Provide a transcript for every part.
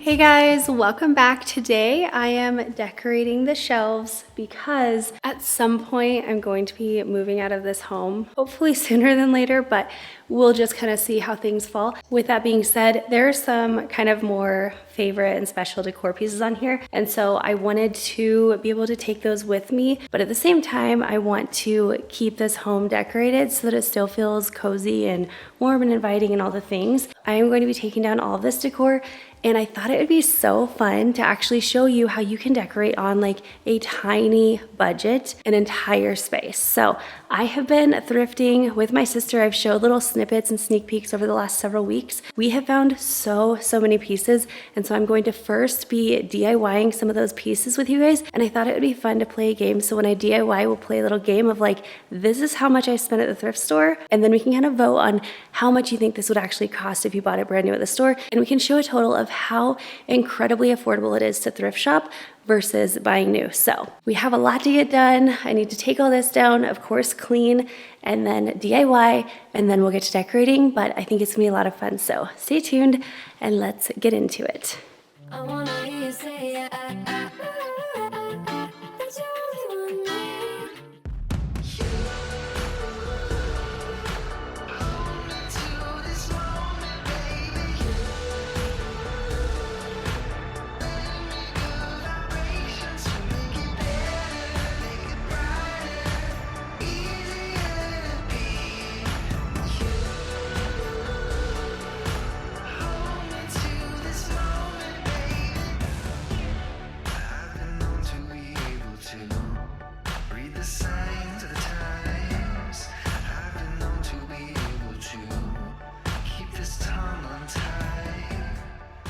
Hey guys, welcome back. Today I am decorating the shelves because at some point I'm going to be moving out of this home, hopefully sooner than later, but we'll just kind of see how things fall. With that being said, there are some kind of more favorite and special decor pieces on here, and so I wanted to be able to take those with me, but at the same time I want to keep this home decorated so that it still feels cozy and warm and inviting and all the things. I am going to be taking down all of this decor, and I thought it would be so fun to actually show you how you can decorate on like a tiny budget an entire space. So I have been thrifting with my sister. I've showed little snippets and sneak peeks over the last several weeks. We have found so many pieces, and so I'm going to first be DIYing some of those pieces with you guys, and I thought it would be fun to play a game. So when I DIY, we'll play a little game of like, this is how much I spent at the thrift store, and then we can kind of vote on how much you think this would actually cost if you bought it brand new at the store, and we can show a total of how incredibly affordable it is to thrift shop versus buying new. So we have a lot to get done. I need to take all this down, of course, clean, and then DIY, and then we'll get to decorating, but I think it's gonna be a lot of fun. So stay tuned and let's get into it. I wanna hear you say that you only want me.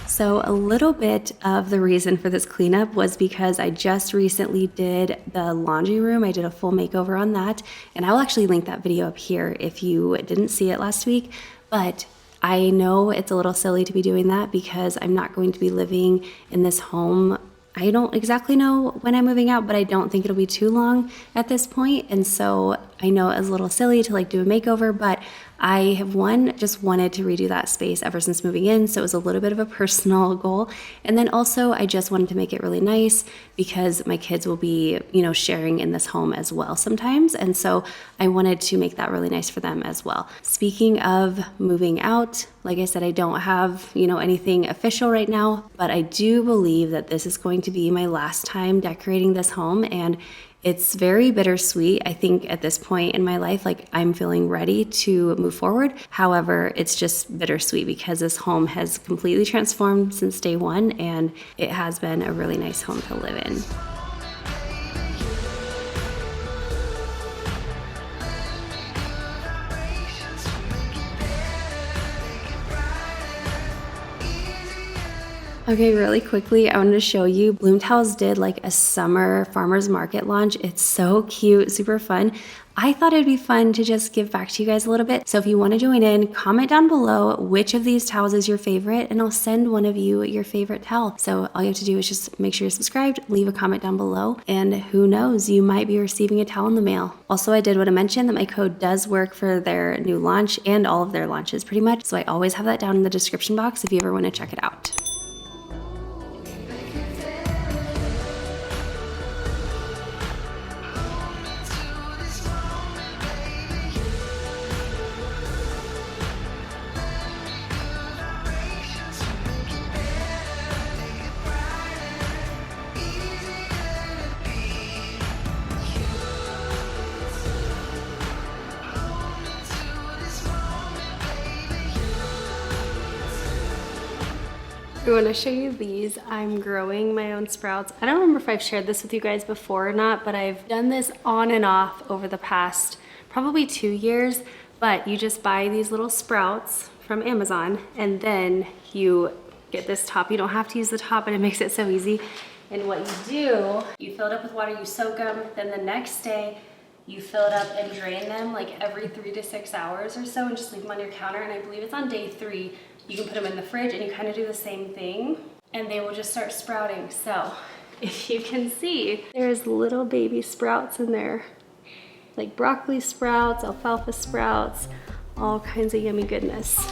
So a little bit of the reason for this cleanup was because I just recently did the laundry room. I did a full makeover on that, and I'll actually link that video up here if you didn't see it last week. But I know it's a little silly to be doing that because I'm not going to be living in this home. I don't exactly know when I'm moving out, but I don't think it'll be too long at this point. And so I know it was a little silly to like do a makeover, but I have just wanted to redo that space ever since moving in. So it was a little bit of a personal goal. And then also I just wanted to make it really nice because my kids will be, sharing in this home as well sometimes. And so I wanted to make that really nice for them as well. Speaking of moving out, like I said, I don't have, anything official right now, but I do believe that this is going to be my last time decorating this home, and it's very bittersweet. I think at this point in my life, like I'm feeling ready to move forward. However, it's just bittersweet because this home has completely transformed since day one, and it has been a really nice home to live in. Okay, really quickly, I wanted to show you, Bloomtowels did like a summer farmer's market launch. It's so cute, super fun. I thought it'd be fun to just give back to you guys a little bit. So if you want to join in, comment down below which of these towels is your favorite, and I'll send one of you your favorite towel. So all you have to do is just make sure you're subscribed, leave a comment down below, and who knows, you might be receiving a towel in the mail. Also, I did want to mention that my code does work for their new launch and all of their launches pretty much. So I always have that down in the description box if you ever want to check it out. I want to show you these. I'm growing my own sprouts. I don't remember if I've shared this with you guys before or not, but I've done this on and off over the past probably 2 years. But you just buy these little sprouts from Amazon, and then you get this top. You don't have to use the top, but it makes it so easy. And what you do, you fill it up with water, you soak them, then the next day you fill it up and drain them like every 3 to 6 hours or so, and just leave them on your counter. And I believe it's on day 3. You can put them in the fridge and you kind of do the same thing, and they will just start sprouting. So if you can see, there's little baby sprouts in there, like broccoli sprouts, alfalfa sprouts, all kinds of yummy goodness.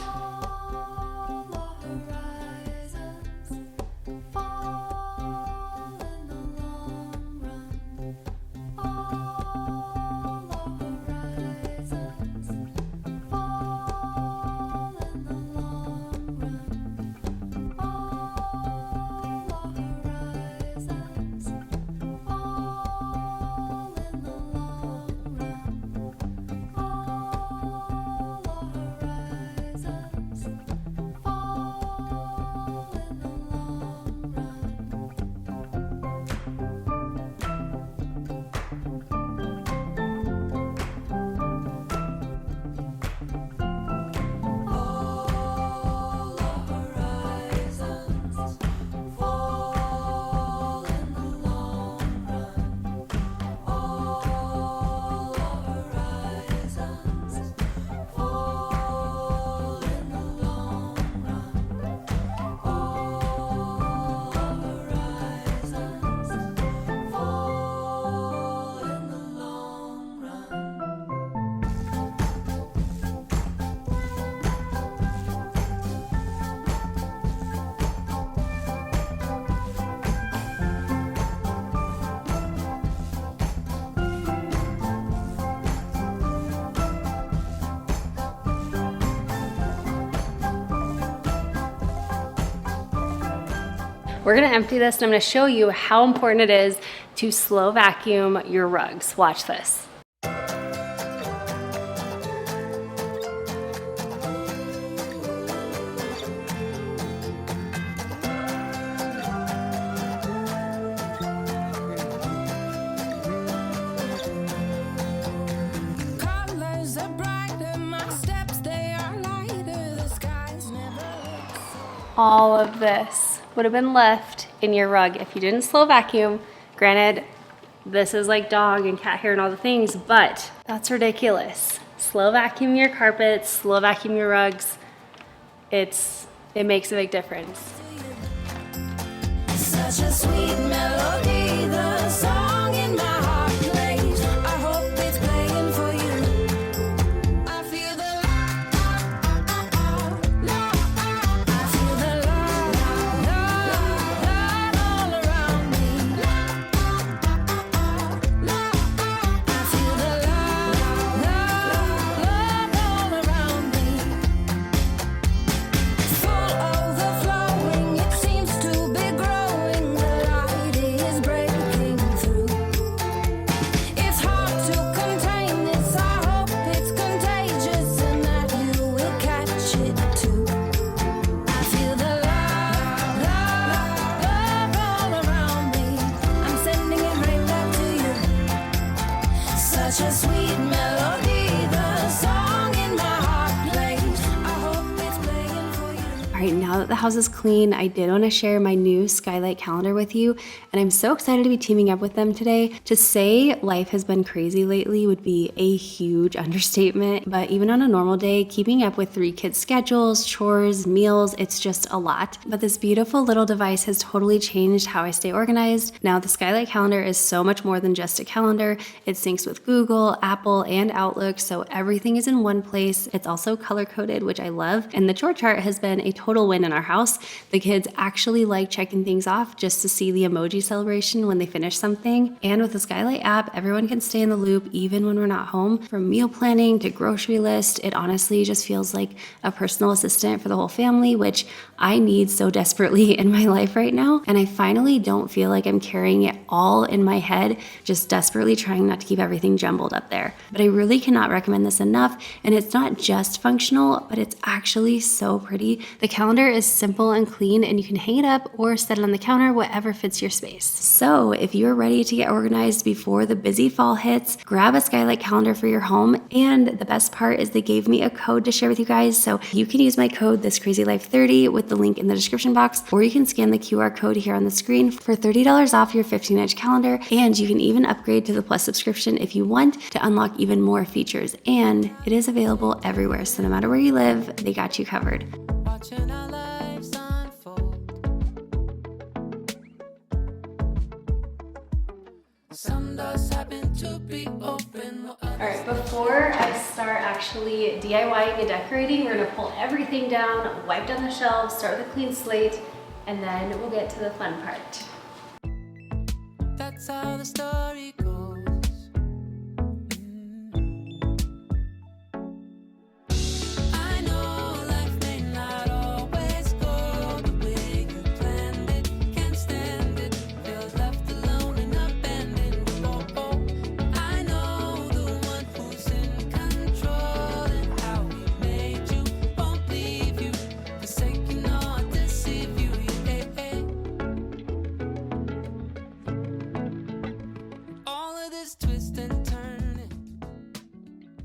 we're gonna empty this and I'm gonna show you how important it is to slow vacuum your rugs. Watch this. All of this would have been left in your rug if you didn't slow vacuum. Granted, this is like dog and cat hair and all the things, but that's ridiculous. Slow vacuum your carpets, slow vacuum your rugs. It makes a big difference. Such a sweet melody, the song in my heart plays. I hope it's playing for you. I feel the love, I feel the love all around me. I feel the love all around me. Full overflowing, it seems to be growing. The light is breaking through. It's hard to contain this. I hope it's contagious and that you will catch it too. I feel the love all around me. I'm sending it right back to you. Such a sweet melody, the song in my heart plays. I hope it's playing for you. All right, now that the house is clean, I did want to share my new skylight calendar with you, and I'm so excited to be teaming up with them today. To say life has been crazy lately would be a huge understatement, but even on a normal day, keeping up with 3 kids' schedules, chores, meals, it's just a lot. But this beautiful little device has totally changed how I stay organized. Now, the skylight calendar is so much more than just a calendar. It syncs with Google, Apple, and Outlook, so everything is in one place. It's also color-coded, which I love, and the chore chart has been a total win in our house. The kids actually like checking things off just to see the emoji celebration when they finish something. And with the Skylight app, everyone can stay in the loop even when we're not home. From meal planning to grocery list, it honestly just feels like a personal assistant for the whole family, which I need so desperately in my life right now. And I finally don't feel like I'm carrying it all in my head, just desperately trying not to keep everything jumbled up there. But I really cannot recommend this enough. And it's not just functional, but it's actually so pretty. The calendar is simple and clean, and you can hang it up or set it on the counter, whatever fits your space. So if you're ready to get organized before the busy fall hits, grab a Skylight calendar for your home. And the best part is they gave me a code to share with you guys. So you can use my code ThisCrazyLife30 with the link in the description box, or you can scan the QR code here on the screen for $30 off your 15-inch calendar. And you can even upgrade to the Plus subscription if you want to unlock even more features. And it is available everywhere. So no matter where you live, they got you covered. Watching our lives unfold. Some doors happen to be open. All right, before I start actually DIYing and decorating, we're gonna pull everything down, wipe down the shelves, start with a clean slate, and then we'll get to the fun part. That's how the story goes.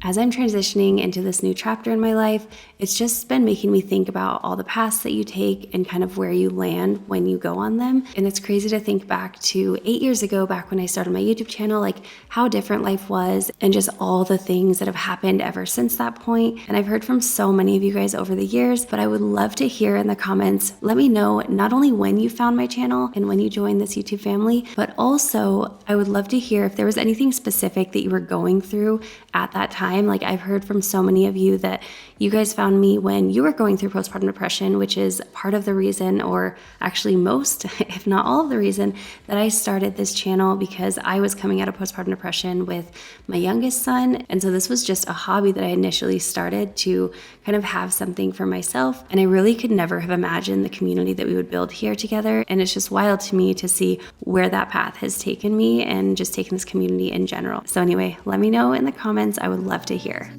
As I'm transitioning into this new chapter in my life, it's just been making me think about all the paths that you take and kind of where you land when you go on them. And it's crazy to think back to 8 years ago, back when I started my YouTube channel, like how different life was and just all the things that have happened ever since that point. And I've heard from so many of you guys over the years, but I would love to hear in the comments, let me know not only when you found my channel and when you joined this YouTube family, but also I would love to hear if there was anything specific that you were going through at that time time. Like, I've heard from so many of you that you guys found me when you were going through postpartum depression, which is part of the reason, or actually most, if not all of the reason, that I started this channel, because I was coming out of postpartum depression with my youngest son. And so this was just a hobby that I initially started to kind of have something for myself. And I really could never have imagined the community that we would build here together. And it's just wild to me to see where that path has taken me and just taken this community in general. So anyway, let me know in the comments. I would love to hear.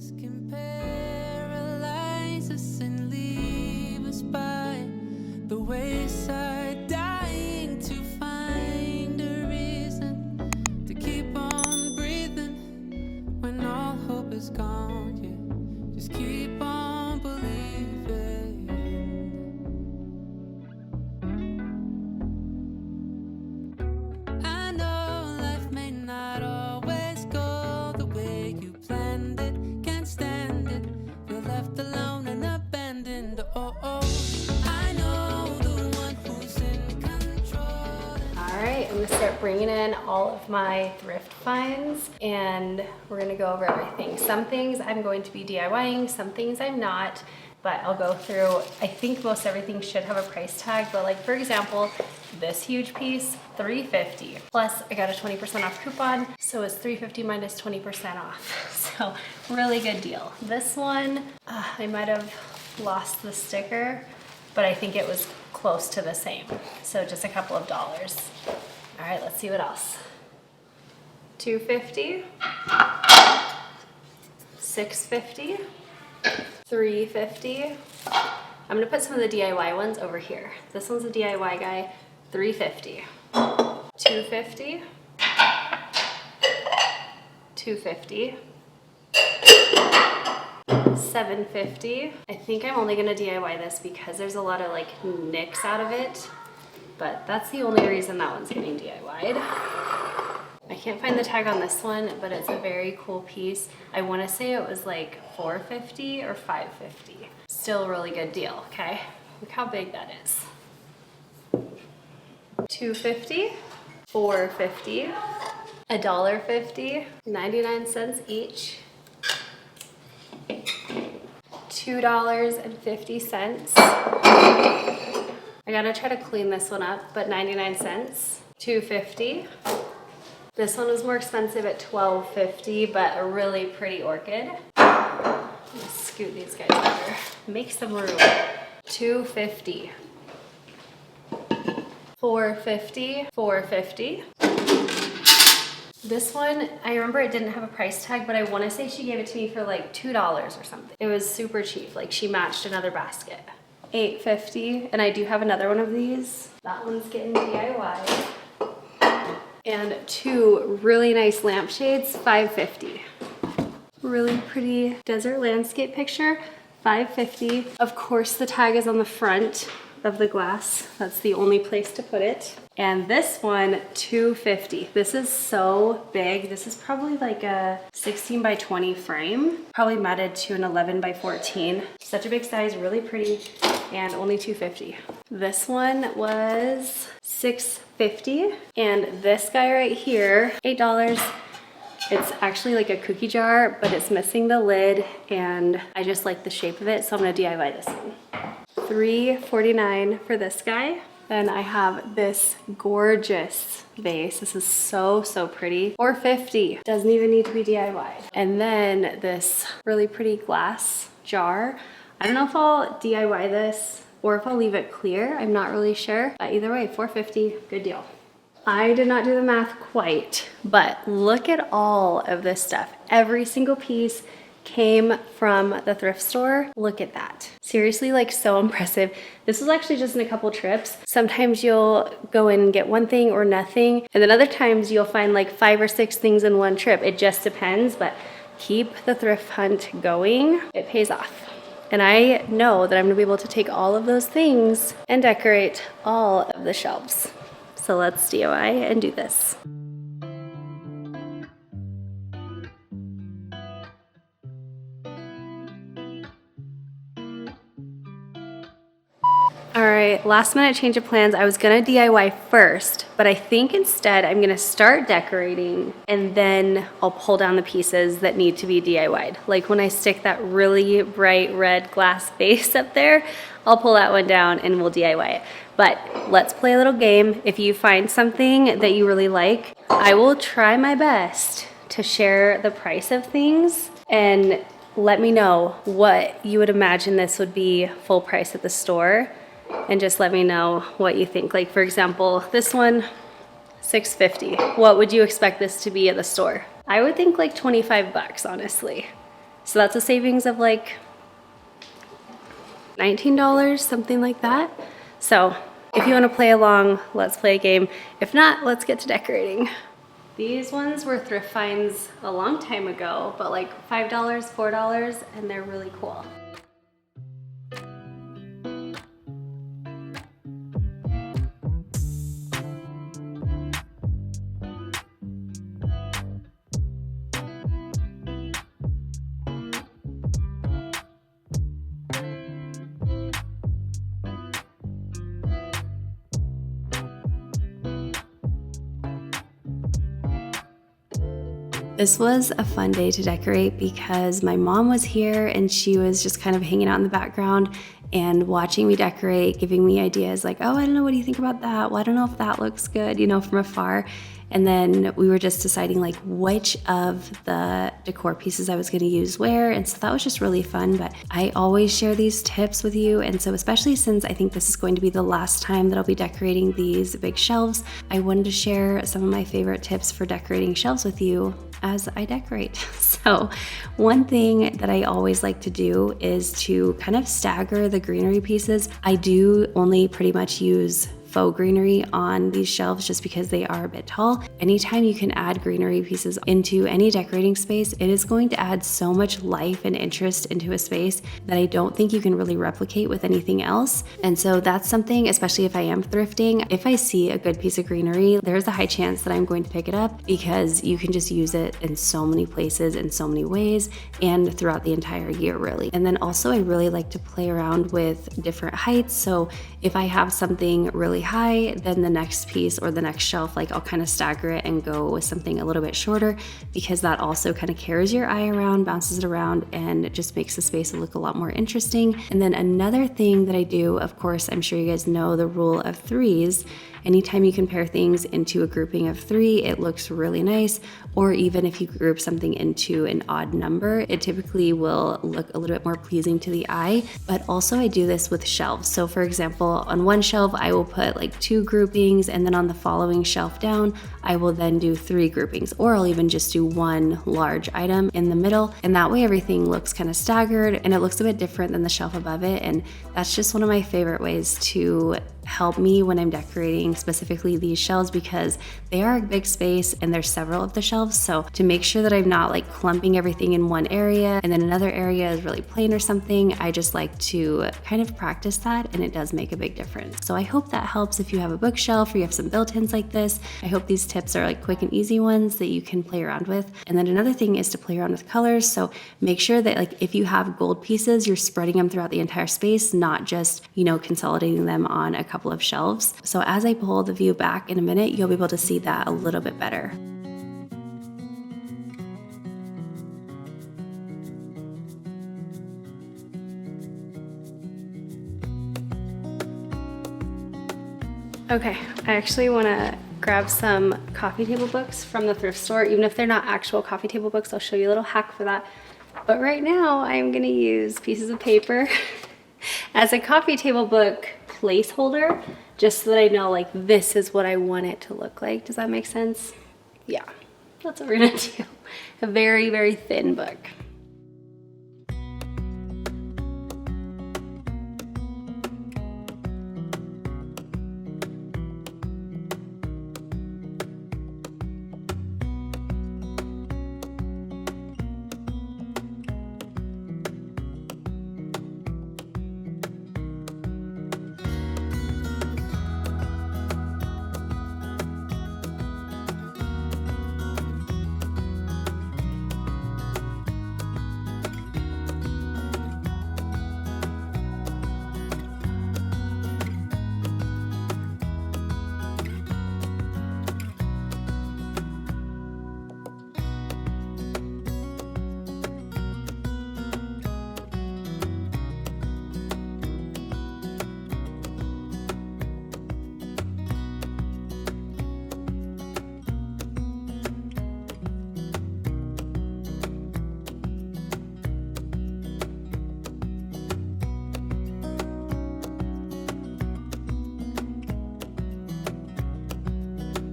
I'm gonna start bringing in all of my thrift finds, and we're gonna go over everything. Some things I'm going to be DIYing, some things I'm not, but I'll go through. I think most everything should have a price tag, but like, for example, this huge piece, $3.50. Plus I got a 20% off coupon, so it's $3.50 minus 20% off. So really good deal. This one, I might have lost the sticker, but I think it was close to the same. So just a couple of dollars. All right, let's see what else. $2.50, $6.50, $3.50. I'm gonna put some of the DIY ones over here. This one's a DIY guy, $3.50, $2.50, $2.50, $7.50. I think I'm only gonna DIY this because there's a lot of like nicks out of it, but that's the only reason that one's getting DIY'd. I can't find the tag on this one, but it's a very cool piece. I wanna say it was like $4.50 or $5.50. Still a really good deal, okay? Look how big that is. $2.50, $4.50, $1.50, 99 cents each, $2.50. I gotta try to clean this one up, but 99 cents. $2.50. This one was more expensive at $12.50, but a really pretty orchid. Let's scoot these guys over. Make some room. $2.50. $4.50. $4.50. This one, I remember it didn't have a price tag, but I want to say she gave it to me for like $2 or something. It was super cheap. Like, she matched another basket. $8.50, and I do have another one of these. That one's getting DIY. And two really nice lampshades, $5.50. Really pretty desert landscape picture, $5.50. Of course, the tag is on the front of the glass. That's the only place to put it. And this one, $2.50. This is so big. This is probably like a 16 by 20 frame, probably matted to an 11 by 14. Such a big size, really pretty, and only $2.50. This one was $6.50. And this guy right here, $8. It's actually like a cookie jar, but it's missing the lid, and I just like the shape of it, so I'm gonna DIY this one. $3.49 for this guy. Then I have this gorgeous vase. This is so, so pretty. $4.50. Doesn't even need to be DIY'd. And then this really pretty glass jar. I don't know if I'll DIY this or if I'll leave it clear. I'm not really sure. But either way, $4.50, good deal. I did not do the math quite, but look at all of this stuff. Every single piece came from the thrift store. Look at that. Seriously, like, so impressive. This was actually just in a couple trips. Sometimes you'll go in and get one thing or nothing, and then other times you'll find like 5 or 6 things in one trip. It just depends, but keep the thrift hunt going. It pays off. And I know that I'm gonna be able to take all of those things and decorate all of the shelves. So let's DIY and do this. All right, last minute change of plans. I was gonna DIY first, but I think instead I'm gonna start decorating and then I'll pull down the pieces that need to be DIY'd. Like when I stick that really bright red glass vase up there, I'll pull that one down and we'll DIY it. But let's play a little game. If you find something that you really like, I will try my best to share the price of things and let me know what you would imagine this would be full price at the store, and just let me know what you think. Like for example, this one, $6.50. What would you expect this to be at the store? I would think like 25 bucks, honestly. So that's a savings of like $19, something like that. So if you want to play along, let's play a game. If not, let's get to decorating. These ones were thrift finds a long time ago, but like $5, $4, and they're really cool. This was a fun day to decorate because my mom was here and she was just kind of hanging out in the background and watching me decorate, giving me ideas like, oh, I don't know, what do you think about that? Well, I don't know if that looks good, you know, from afar. And then we were just deciding like which of the decor pieces I was gonna use where. And so that was just really fun. But I always share these tips with you. And so especially since I think this is going to be the last time that I'll be decorating these big shelves, I wanted to share some of my favorite tips for decorating shelves with you as I decorate. So one thing that I always like to do is to kind of stagger the greenery pieces. I do only pretty much use faux greenery on these shelves just because they are a bit tall. Anytime you can add greenery pieces into any decorating space, it is going to add so much life and interest into a space that I don't think you can really replicate with anything else. And so that's something, especially if I am thrifting, if I see a good piece of greenery, there's a high chance that I'm going to pick it up because you can just use it in so many places in so many ways and throughout the entire year really. And then also I really like to play around with different heights. So if I have something really high, then the next piece or the next shelf, like I'll kind of stagger it and go with something a little bit shorter because that also kind of carries your eye around, bounces it around, and it just makes the space look a lot more interesting. And then another thing that I do, of course, I'm sure you guys know the rule of threes. Anytime you can pair things into a grouping of 3, it looks really nice. Or even if you group something into an odd number, it typically will look a little bit more pleasing to the eye. But also I do this with shelves. So for example, on one shelf, I will put like 2 groupings, and then on the following shelf down, I will then do 3 groupings, or I'll even just do 1 large item in the middle. And that way everything looks kind of staggered and it looks a bit different than the shelf above it. And that's just one of my favorite ways to help me when I'm decorating specifically these shelves because they are a big space and there's several of the shelves. So to make sure that I'm not like clumping everything in one area and then another area is really plain or something, I just like to kind of practice that, and it does make a big difference. So I hope that helps if you have a bookshelf or you have some built-ins like this. I hope these tips are like quick and easy ones that you can play around with. And then another thing is to play around with colors. So make sure that like if you have gold pieces, you're spreading them throughout the entire space, not just, you know, consolidating them on a couple of shelves. So as I pull the view back in a minute, you'll be able to see that a little bit better. Okay, I actually want to grab some coffee table books from the thrift store. Even if they're not actual coffee table books, I'll show you a little hack for that. But right now, I'm going to use pieces of paper as a coffee table book placeholder, just so that I know like this is what I want it to look like. Does that make sense? Yeah, that's what we're gonna do. A very, very thin book.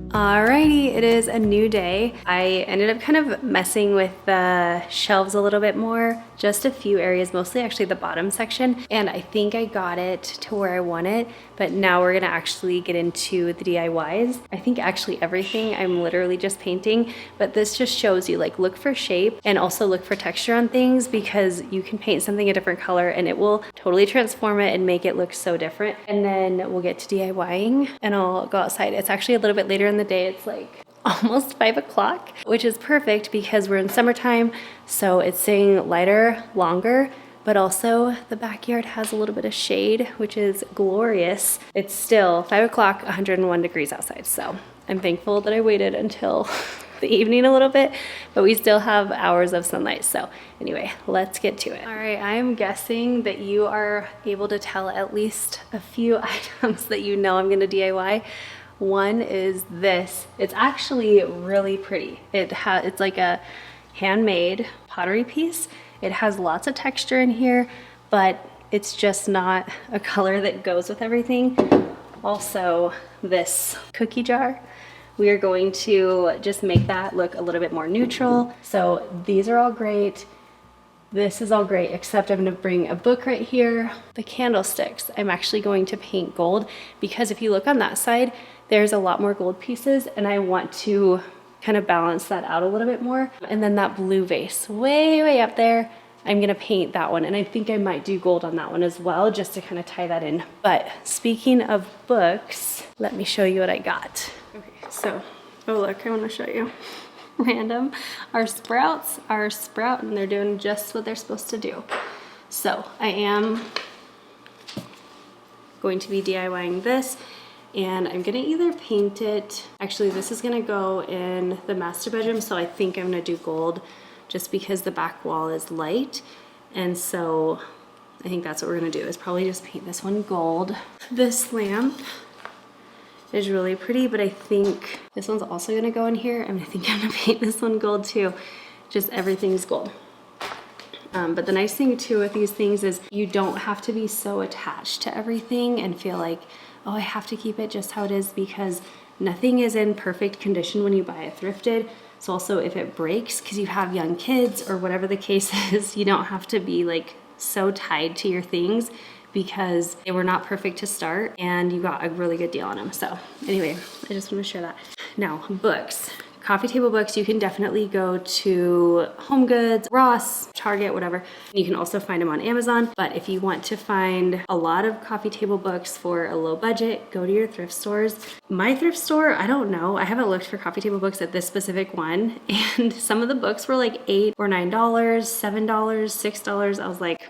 Alrighty, it is a new day. I ended up kind of messing with the shelves a little bit more, just a few areas, mostly actually the bottom section, and I think I got it to where I want it, but now we're gonna actually get into the DIYs. I think actually everything I'm literally just painting, but this just shows you like look for shape and also look for texture on things, because you can paint something a different color and it will totally transform it and make it look so different. And then we'll get to DIYing and I'll go outside. It's actually a little bit later in the day. It's like almost 5 o'clock, which is perfect because we're in summertime, so it's staying lighter longer, but also the backyard has a little bit of shade, which is glorious. It's still 5 o'clock, 101 degrees outside, so I'm thankful that I waited until the evening a little bit, but we still have hours of sunlight. So anyway, let's get to it. All right, I'm guessing that you are able to tell at least a few items that you know I'm gonna DIY. One is this. It's actually really pretty. It's like a handmade pottery piece. It has lots of texture in here, but it's just not a color that goes with everything. Also, this cookie jar, we are going to just make that look a little bit more neutral. So these are all great. This is all great, except I'm gonna bring a book right here. The candlesticks, I'm actually going to paint gold, because if you look on that side, there's a lot more gold pieces and I want to kind of balance that out a little bit more. And then that blue vase, way up there, I'm gonna paint that one. And I think I might do gold on that one as well, just to kind of tie that in. But speaking of books, let me show you what I got. Okay, so, oh look, I wanna show you. Random. Our sprouts are sprouting. They're doing just what they're supposed to do. So I am going to be DIYing this, and I'm gonna either paint it, actually this is gonna go in the master bedroom, so I think I'm gonna do gold just because the back wall is light, and so I think that's what we're gonna do, is probably just paint this one gold. This lamp is really pretty, but I think this one's also gonna go in here. I think I'm gonna paint this one gold too. Just everything's gold. But the nice thing too with these things is you don't have to be so attached to everything and feel like, oh, I have to keep it just how it is, because nothing is in perfect condition when you buy it thrifted. So also if it breaks because you have young kids or whatever the case is, you don't have to be like so tied to your things, because they were not perfect to start and you got a really good deal on them. So anyway, I just want to share that. Now, books. Coffee table books, you can definitely go to Home Goods, Ross, Target, whatever. You can also find them on Amazon. But if you want to find a lot of coffee table books for a low budget, go to your thrift stores. My thrift store, I don't know. I haven't looked for coffee table books at this specific one. And some of the books were like $8 or $9, $7, $6. I was like,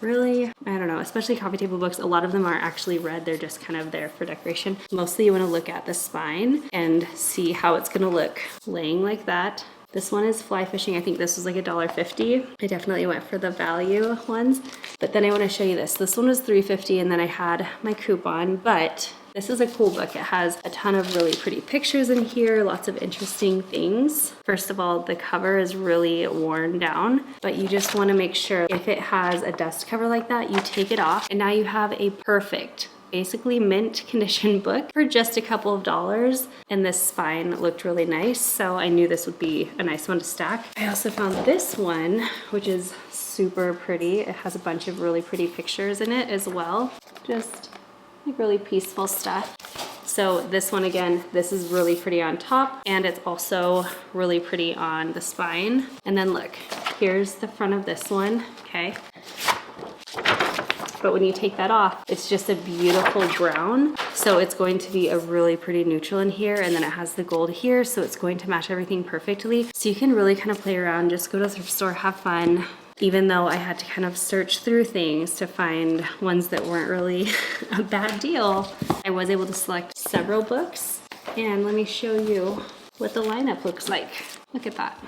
really? I don't know, especially coffee table books. A lot of them aren't actually read. They're just kind of there for decoration. Mostly you want to look at the spine and see how it's going to look laying like that. This one is fly fishing. I think this was like $1.50. I definitely went for the value ones. But then I want to show you this. This one was $3.50 and then I had my coupon, but this is a cool book. It has a ton of really pretty pictures in here, lots of interesting things. First of all, the cover is really worn down, but you just want to make sure if it has a dust cover like that, you take it off and now you have a perfect, basically mint condition book for just a couple of dollars. And this spine looked really nice, so I knew this would be a nice one to stack. I also found this one, which is super pretty. It has a bunch of really pretty pictures in it as well. Just like really peaceful stuff. So this one, again, this is really pretty on top and it's also really pretty on the spine. And then look, here's the front of this one, okay? But when you take that off, it's just a beautiful brown. So it's going to be a really pretty neutral in here, and then it has the gold here, so it's going to match everything perfectly. So you can really kind of play around, just go to the thrift store, have fun. Even though I had to kind of search through things to find ones that weren't really a bad deal, I was able to select several books. And let me show you what the lineup looks like. Look at that.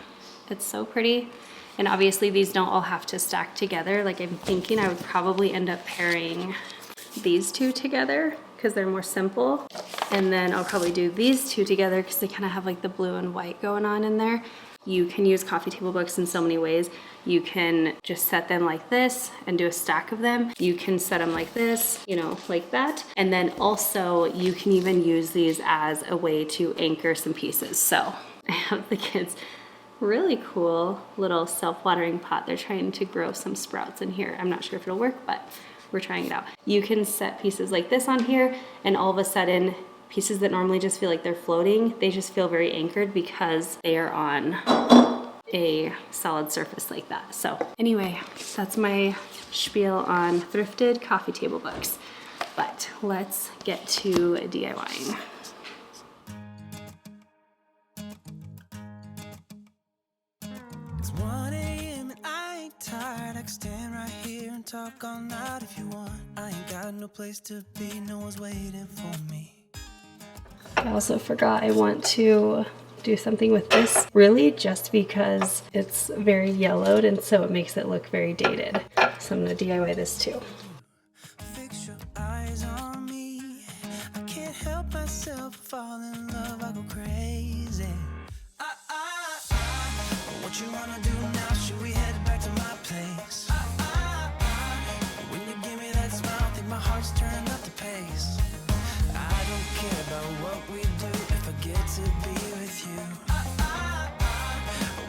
It's so pretty. And obviously these don't all have to stack together. Like I'm thinking I would probably end up pairing these two together because they're more simple. And then I'll probably do these two together because they kind of have like the blue and white going on in there. You can use coffee table books in so many ways. You can just set them like this and do a stack of them. You can set them like this, you know, like that. And then also you can even use these as a way to anchor some pieces. So I have the kids really cool little self-watering pot. They're trying to grow some sprouts in here. I'm not sure if it'll work, but we're trying it out. You can set pieces like this on here, and all of a sudden pieces that normally just feel like they're floating, they just feel very anchored because they are on a solid surface like that. So anyway, that's my spiel on thrifted coffee table books. But let's get to DIYing. It's 1 a.m. and I ain't tired. I can stand right here and talk all night if you want. I ain't got no place to be, no one's waiting for me. I also forgot I want to do something with this, really just because it's very yellowed and so it makes it look very dated. So I'm gonna DIY this too. Fix your eyes on me. I can't help myself, fall in love, I go crazy. What you wanna do now? Should we head back to my place? When you give me that smile, I think my heart's turned up the pace. I don't care about what we do if I get to be with you.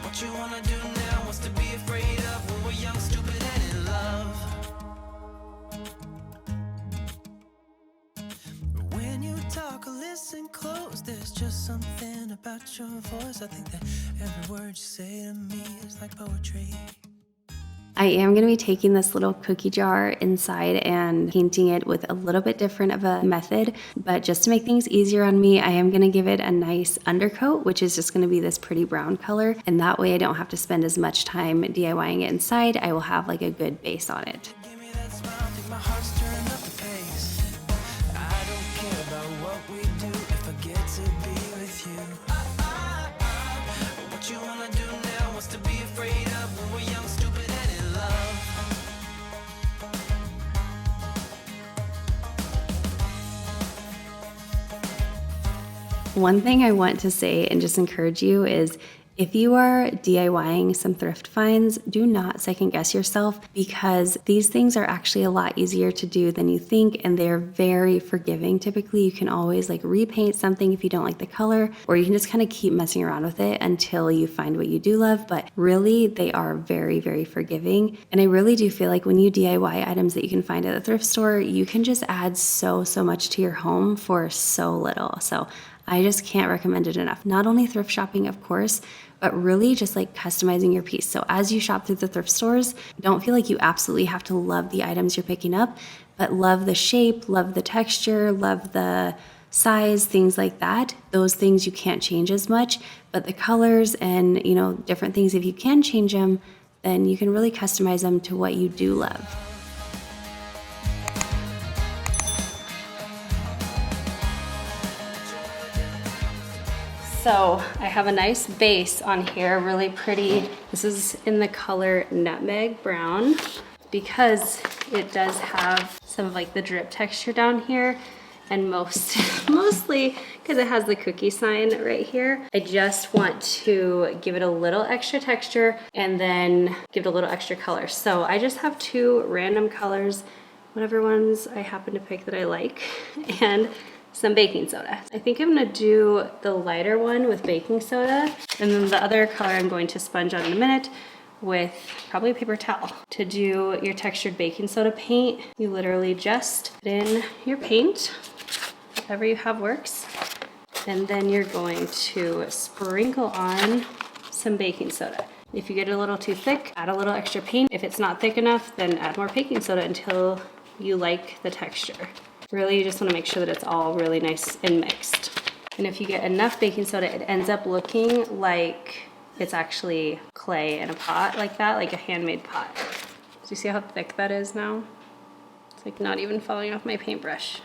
What you wanna do now? What's to be afraid of when we're young, stupid, and in love? When you talk or listen close, there's just something about your voice. I think that every word you say to me is like poetry. I am going to be taking this little cookie jar inside and painting it with a little bit different of a method, but just to make things easier on me, I am going to give it a nice undercoat, which is just going to be this pretty brown color, and that way I don't have to spend as much time DIYing it inside. I will have like a good base on it. Give me that smile, I think my heart's turned up the pace. I don't care about what we do if I get to be with you. What you wanna do now? What's to be afraid of when we're young, stupid, and in love? One thing I want to say and just encourage you is if you are DIYing some thrift finds, do not second guess yourself, because these things are actually a lot easier to do than you think, and they're very forgiving. Typically, you can always like repaint something if you don't like the color, or you can just kind of keep messing around with it until you find what you do love, but really they are very, very forgiving. And I really do feel like when you DIY items that you can find at the thrift store, you can just add so much to your home for so little. So I just can't recommend it enough. Not only thrift shopping, of course, but really just like customizing your piece. So as you shop through the thrift stores, don't feel like you absolutely have to love the items you're picking up, but love the shape, love the texture, love the size, things like that. Those things you can't change as much, but the colors and, you know, different things, if you can change them, then you can really customize them to what you do love. So I have a nice base on here, really pretty. This is in the color Nutmeg Brown because it does have some of like the drip texture down here, and mostly because it has the cookie sign right here. I just want to give it a little extra texture and then give it a little extra color. So I just have two random colors, whatever ones I happen to pick that I like, and some baking soda. I think I'm gonna do the lighter one with baking soda, and then the other color I'm going to sponge on in a minute with probably a paper towel. To do your textured baking soda paint, you literally just put in your paint, whatever you have works, and then you're going to sprinkle on some baking soda. If you get it a little too thick, add a little extra paint. If it's not thick enough, then add more baking soda until you like the texture. Really, you just want to make sure that it's all really nice and mixed. And if you get enough baking soda, it ends up looking like it's actually clay in a pot like that, like a handmade pot. Do you see how thick that is now? It's like not even falling off my paintbrush.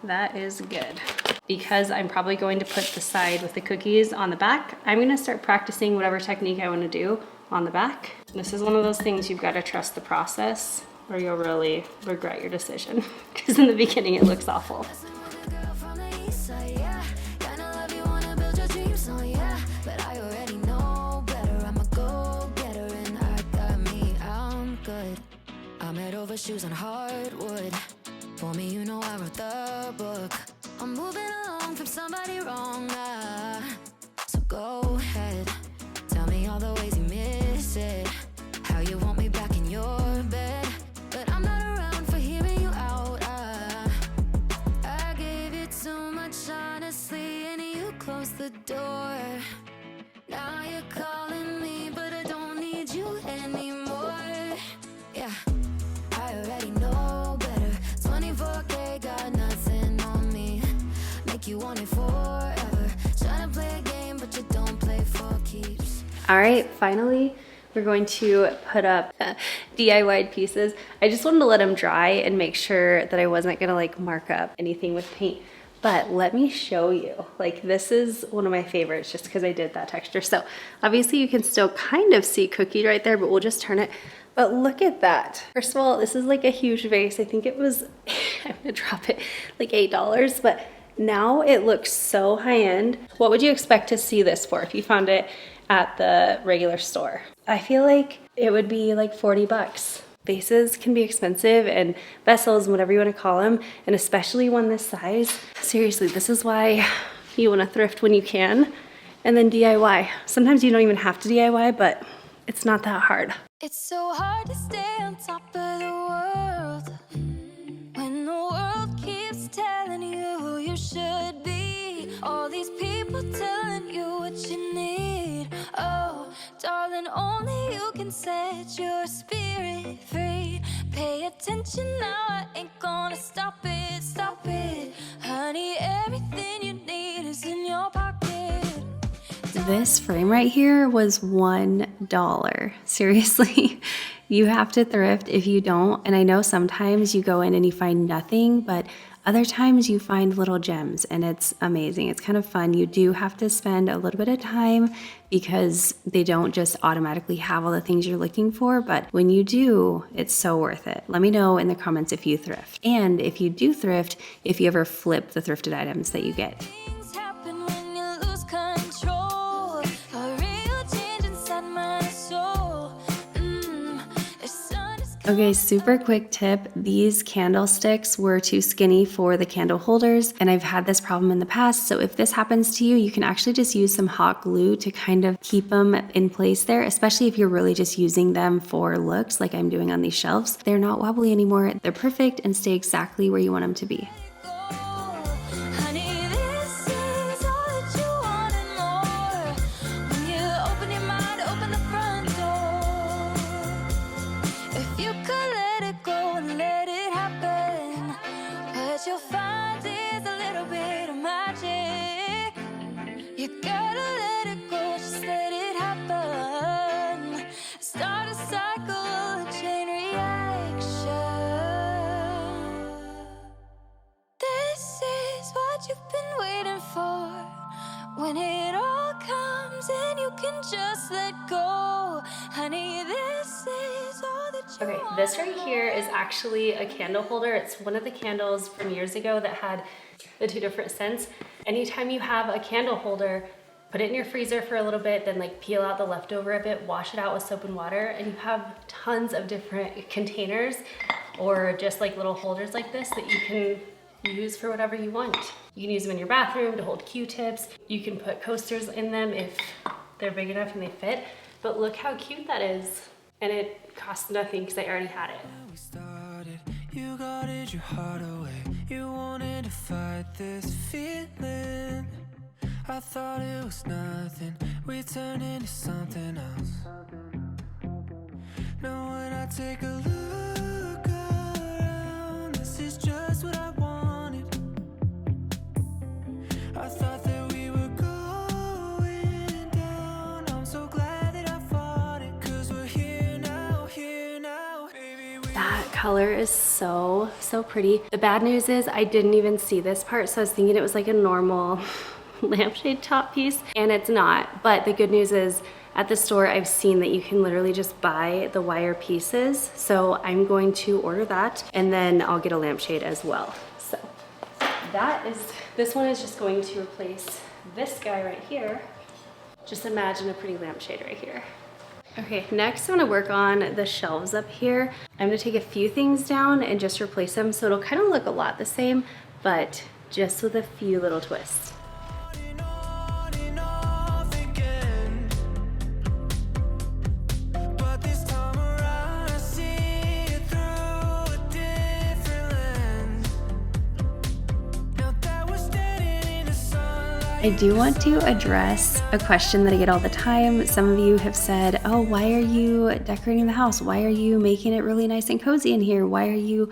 That is good. Because I'm probably going to put the side with the cookies on the back, I'm gonna start practicing whatever technique I wanna do on the back. This is one of those things you've gotta trust the process, or you'll really regret your decision. Because in the beginning it looks awful. for shoes on hardwood. For me, you know I wrote the book. I'm moving along from somebody wrong. So go ahead, tell me all the ways you miss it. How you want me back in your bed. But I'm not around for hearing you out. I gave you too much honestly, and you closed the door. Now you're calling me, but I don't need you anymore. Yeah, I already know better. 24K got nothing on me. Make you want it forever. Trying to play a game, but you don't play for keeps. All right, finally, we're going to put up DIY pieces. I just wanted to let them dry and make sure that I wasn't gonna like mark up anything with paint. But let me show you, like this is one of my favorites just because I did that texture. So obviously you can still kind of see cookie right there, but we'll just turn it. But look at that. First of all, this is like a huge vase. I think it was, I'm gonna drop it, like $8, but now it looks so high end. What would you expect to see this for if you found it at the regular store? I feel like it would be like 40 bucks. Vases can be expensive, and vessels, whatever you want to call them, and especially one this size. Seriously, this is why you want to thrift when you can, and then DIY. Sometimes you don't even have to DIY, but it's not that hard. It's so hard to stay on top of the world when the world keeps telling you who you should be. All these people telling you what you need. Oh, darling, only you can set your spirit free. Pay attention now, I ain't gonna stop it, stop it. Honey, everything you need is in your pocket. This frame right here was $1. Seriously, you have to thrift if you don't. And I know sometimes you go in and you find nothing, but other times you find little gems and it's amazing. It's kind of fun. You do have to spend a little bit of time because they don't just automatically have all the things you're looking for, but when you do, it's so worth it. Let me know in the comments if you thrift. And if you do thrift, if you ever flip the thrifted items that you get. Things happen when you lose control. A real change inside my soul. The sun is Okay, super quick tip. These candlesticks were too skinny for the candle holders, and I've had this problem in the past. So if this happens to you, you can actually just use some hot glue to kind of keep them in place there, especially if you're really just using them for looks like I'm doing on these shelves. They're not wobbly anymore. They're perfect and stay exactly where you want them to be. honey, this is all that you want and more. When you open your mind, open the front door. If you could let it go and let it happen, what you'll find is a little bit of magic. You gotta let it go, just let it happen. Start a cycle, a chain reaction. This is what you've been waiting for. When it all comes in, you can just let go. Honey, this is all that you Okay, want. this right here is actually a candle holder. It's one of the candles from years ago that had the two different scents. Anytime you have a candle holder, put it in your freezer for a little bit, then like peel out the leftover a bit, wash it out with soap and water, and you have tons of different containers or just like little holders like this that you can use for whatever you want. You can use them in your bathroom to hold Q-tips. You can put coasters in them if they're big enough and they fit. But look how cute that is. And it costs nothing because I already had it. We started, you guarded your heart away. You wanted to fight this feeling. I thought it was nothing. We turned into something else. Now when I take a look around, this is just what I wanted. I thought that we were going down. I'm so glad that I fought it, 'cause we're here now, baby. That color is so pretty. The bad news is I didn't even see this part, so I was thinking it was like a normal lampshade top piece, and it's not. But the good news is at the store I've seen that you can literally just buy the wire pieces, so I'm going to order that, and then I'll get a lampshade as well. So this one is just going to replace this guy right here. Just imagine a pretty lampshade right here. Okay, next I'm gonna work on the shelves up here. I'm gonna take a few things down and just replace them so it'll kind of look a lot the same, but just with a few little twists. And off again. But this time around, I see it through a different lens. Now that we're standing in the sunlight. I do want to address a question that I get all the time. Some of you have said, oh, why are you decorating the house? Why are you making it really nice and cozy in here? Why are you,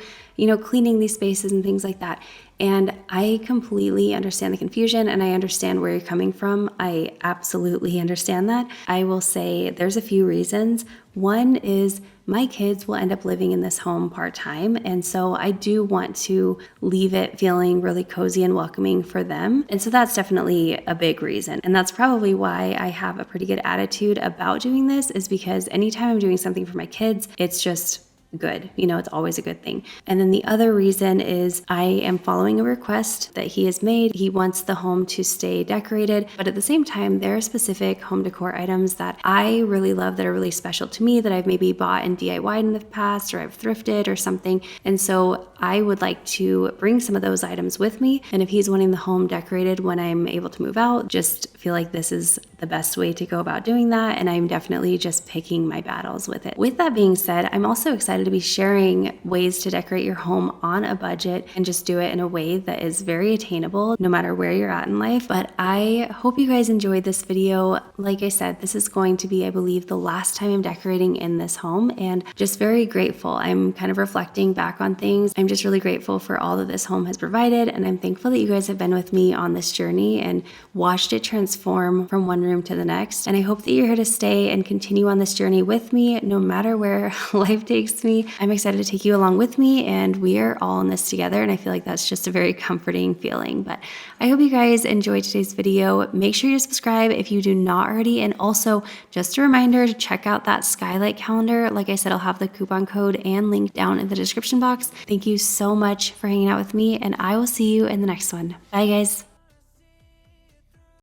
cleaning these spaces and things like that? And I completely understand the confusion and I understand where you're coming from. I absolutely understand that. I will say there's a few reasons. One is my kids will end up living in this home part-time. And so I do want to leave it feeling really cozy and welcoming for them. And so that's definitely a big reason. And that's probably why I have a pretty good attitude about doing this, is because anytime I'm doing something for my kids, it's just good. It's always a good thing. And then the other reason is I am following a request that he has made. He wants the home to stay decorated, but at the same time, there are specific home decor items that I really love that are really special to me that I've maybe bought and DIY'd in the past, or I've thrifted or something. And so I would like to bring some of those items with me. And if he's wanting the home decorated when I'm able to move out, just feel like this is the best way to go about doing that. And I'm definitely just picking my battles with it. With that being said, I'm also excited to be sharing ways to decorate your home on a budget and just do it in a way that is very attainable no matter where you're at in life. But I hope you guys enjoyed this video. Like I said, this is going to be, I believe, the last time I'm decorating in this home, and just very grateful. I'm kind of reflecting back on things. I'm just really grateful for all that this home has provided, and I'm thankful that you guys have been with me on this journey and watched it transform from one room to the next. And I hope that you're here to stay and continue on this journey with me no matter where life takes me. I'm excited to take you along with me, and we are all in this together, and I feel like that's just a very comforting feeling. But I hope you guys enjoyed today's video. Make sure you subscribe if you do not already, and also just a reminder to check out that skylight calendar. Like I said, I'll have the coupon code and link down in the description box. Thank you so much for hanging out with me, and I will see you in the next one. Bye guys.